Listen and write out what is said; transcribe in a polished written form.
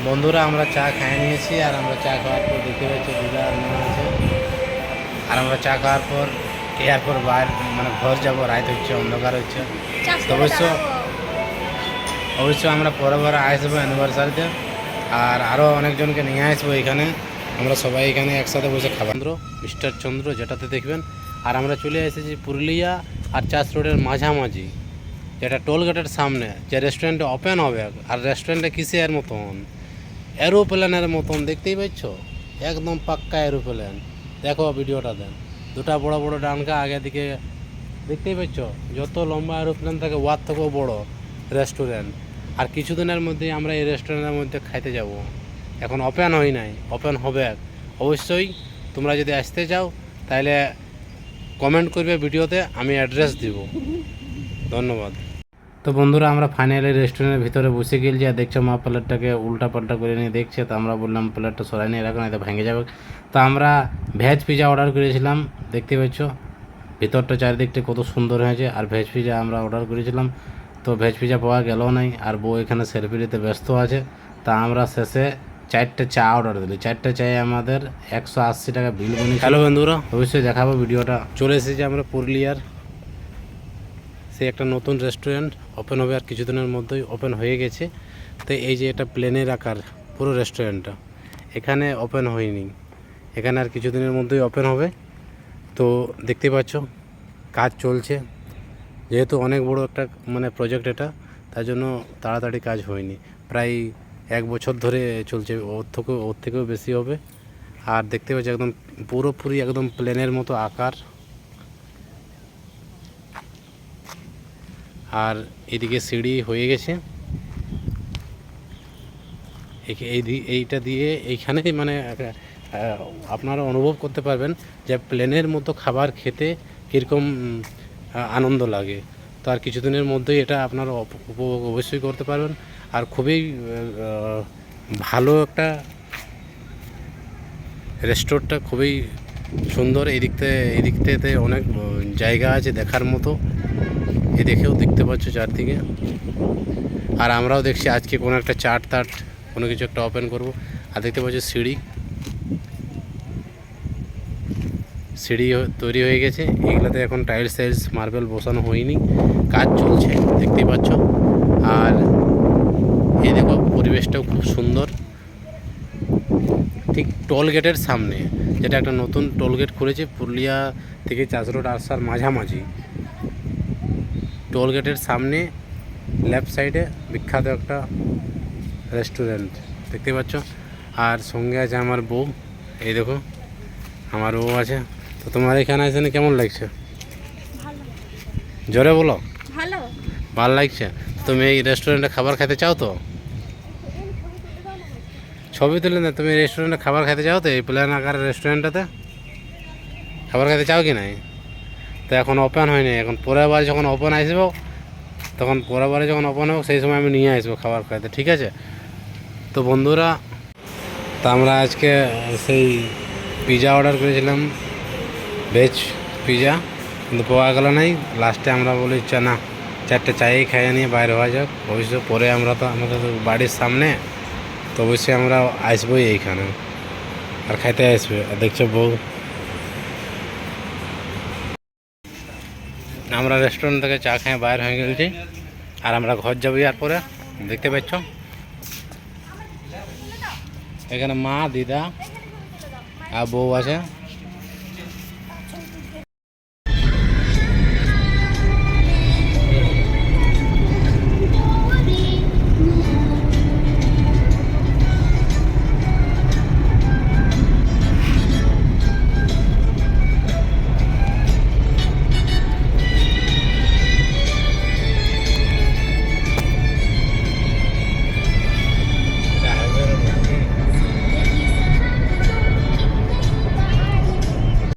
বন্ধুরা আমরা চা খেয়ে নিয়েছি, আর আমরা চা খাওয়ার পর দেখতে পাচ্ছি দিদা আর মা আছে। আর আমরা চা খাওয়ার পর এরপর বাইরে মানে ঘর যাবো, রাত হচ্ছে, অন্ধকার হচ্ছে। তো অবশ্যই আমরা পরে আসবো অ্যানিভার্সারিতে, আর আরও অনেকজনকে নিয়ে আসবো এখানে। আমরা সবাই এখানে একসাথে বসে খাবার মিস্টার চন্দ্র যেটাতে দেখবেন। আর আমরা চলে এসেছি পুরুলিয়া আর চাষ রোডের মাঝামাঝি, যেটা টোল গেটের সামনে যে রেস্টুরেন্টে ওপেন হবে। আর রেস্টুরেন্টটা কিসের মতন, এরোপ্লেনের মতন, দেখতেই পাচ্ছ, একদম পাক্কা এরোপ্লেন। দেখো ভিডিওটা দেন, দুটা বড় বড় ডানকা আগে দিকে দেখতেই পাচ্ছ। যত লম্বা এরোপ্লেন থাকে ওয়ার থেকেও বড় রেস্টুরেন্ট। আর কিছুদিনের মধ্যেই আমরা এই রেস্টুরেন্টের মধ্যে খাইতে যাব। এখন ওপেন হয় নাই, ওপেন হবে। অবশ্যই তোমরা যদি আসতে চাও তাহলে কমেন্ট করবে ভিডিওতে, আমি অ্যাড্রেস দিব। ধন্যবাদ। তো বন্ধুরা আমরা ফাইনালি রেস্টুরেন্টের ভিতরে বসে গেছি, আর দেখছো মা প্লেটটাকে উল্টা পাল্টা করে নিয়ে দেখছে। তো আমরা বললাম প্লেটটা সরাই নিয়ে রাখো, না তো ভেঙে যাবে। তো আমরা ভেজ পিজা অর্ডার করেছিলাম, দেখতে পাচ্ছ ভিতরটা চারিদিকটা কত সুন্দর হয়েছে। আর ভেজ পিজা আমরা অর্ডার করেছিলাম, তো ভেজ পিজা পাওয়া গেল নাই। আর বউ এখানে সেলফি নিতে ব্যস্ত আছে। তা আমরা শেষে 4টে চা অর্ডার দিলি। 4টে চায়ে আমাদের 180 টাকা বিল বনি। হ্যালো বন্ধুরা, অবশ্যই দেখাবো ভিডিওটা। চলে এসেছি আমরা পুরুলিয়ার সে একটা নতুন রেস্টুরেন্ট ওপেন হবে, আর কিছুদিনের মধ্যেই ওপেন হয়ে গেছে। তো এই যে এটা প্লেনের আকার পুরো রেস্টুরেন্টটা, এখানে ওপেন হয়নি, এখানে আর কিছুদিনের মধ্যেই ওপেন হবে। তো দেখতে পাচ্ছ কাজ চলছে, যেহেতু অনেক বড় একটা মানে প্রজেক্ট এটা, তার জন্য তাড়াতাড়ি কাজ হয়নি। প্রায় 1 বছর ধরে চলছে, ওর থেকেও বেশি হবে। আর দেখতে পাচ্ছি একদম পুরোপুরি একদম প্লেনের মতো আকার। আর এদিকে সিঁড়ি হয়ে গেছে, এইটা দিয়ে এইখানে মানে আপনারা অনুভব করতে পারবেন যে প্লেনের মতো খাবার খেতে কীরকম আনন্দ লাগে। তো আর কিছুদিনের মধ্যেই এটা আপনারা উপভোগ অবশ্যই করতে পারবেন। আর খুবই ভালো একটা রেস্টুরেন্টটা, খুবই সুন্দর। এদিকটাতে অনেক জায়গা আছে দেখার মতো, দেখেও দেখতে পাচ্ছ চারদিকে। আর আমরাও দেখছি আজকে কোনো একটা চাট কোনো কিছু একটা ওপেন করব। আর দেখতে পাচ্ছ সিঁড়ি তৈরি হয়ে গেছে। এগুলোতে এখন টাইলস মার্বেল বসানো হয়নি, কাজ চলছে দেখতেই পাচ্ছ। আর এই দেখো পরিবেশটাও খুব সুন্দর, ঠিক টোল গেটের সামনে, যেটা একটা নতুন টোল গেট খুলেছে পুরুলিয়া থেকে চাষ রোড আসার মাঝামাঝি। টোল গেটের সামনে লেফট সাইডে বিখ্যাত একটা রেস্টুরেন্ট দেখতে পাচ্ছ। আর সঙ্গে আছে আমার বউ, এই দেখো আমার বউ আছে। তো তোমার এখানে এসে কেমন লাগছে? জোরে বলো। ভালো লাগছে। তুমি এই রেস্টুরেন্টে খাবার খেতে চাও তো? ছবি তুলে না, তুমি রেস্টুরেন্টে খাবার খেতে চাও তো? এই প্লেন আকারের রেস্টুরেন্টটাতে খাবার খেতে চাও কি নাই? তো এখন ওপেন হয়নি, এখন পরের বার যখন ওপেন আসবো, তখন পরের বারে যখন ওপেন হোক সেই সময় আমি নিয়ে আসবো খাবার খেতে, ঠিক আছে? তো বন্ধুরা, তা আমরা আজকে সেই পিজা অর্ডার করেছিলাম, ভেজ পিজা, কিন্তু পাওয়া গেল নাই। লাস্টে আমরা বলি না, 4টে চাই খাইয়ে নিয়ে বাইরে হওয়া যাক। অবশ্য পরে আমরা তো আমাদের বাড়ির সামনে, তো অবশ্যই আমরা আসবোই এইখানে, আর খাইতে আসবে। আর দেখছো বউ, আমরা রেস্টুরেন্ট থেকে চা খেয়ে বাইরে হয়ে গেছি, আর আমরা ঘর যাবো। আর পরে দেখতে পাচ্ছ এখানে মা, দিদা আর বউ আছে।